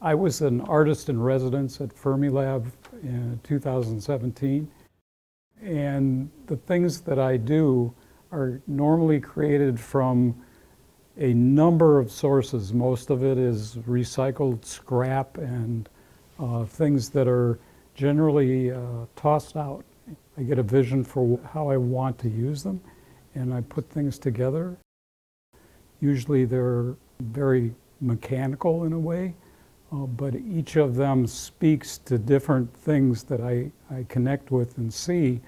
I was an artist in residence at Fermilab in 2017, and the things that I do are normally created from a number of sources. Most of it is recycled scrap and things that are generally tossed out. I get a vision for how I want to use them, and I put things together. Usually they're very mechanical in a way, but each of them speaks to different things that I connect with and see.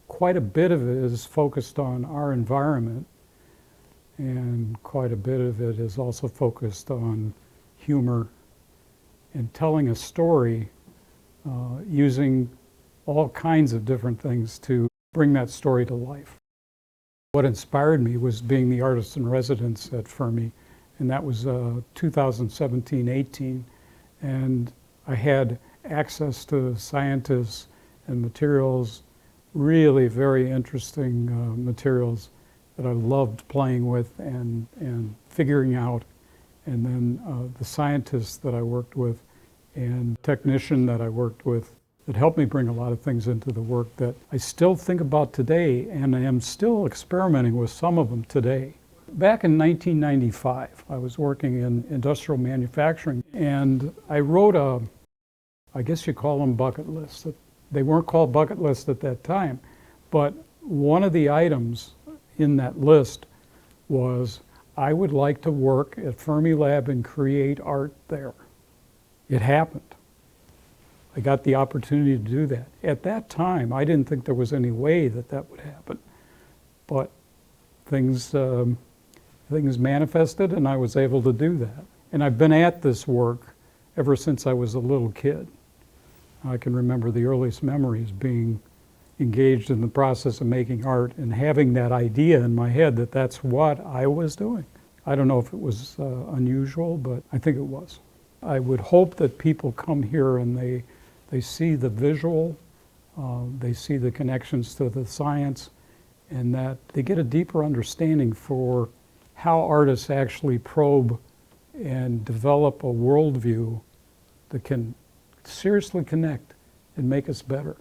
Quite a bit of it is focused on our environment, and quite a bit of it is also focused on humor and telling a story using all kinds of different things to bring that story to life. What inspired me was being the artist in residence at Fermi, and that was 2017-18, and I had access to scientists and materials, really very interesting materials that I loved playing with and figuring out. And then the scientists that I worked with and technician that I worked with that helped me bring a lot of things into the work that I still think about today, and I am still experimenting with some of them today. Back in 1995, I was working in industrial manufacturing, and I wrote I guess you call them bucket lists. They weren't called bucket lists at that time, but one of the items in that list was I would like to work at Fermilab and create art there. It happened. I got the opportunity to do that. At that time, I didn't think there was any way that that would happen, but things manifested and I was able to do that. And I've been at this work ever since I was a little kid. I can remember the earliest memories being engaged in the process of making art and having that idea in my head that that's what I was doing. I don't know if it was unusual, but I think it was. I would hope that people come here and they see the visual, they see the connections to the science, and that they get a deeper understanding for how artists actually probe and develop a worldview that can seriously connect and make us better.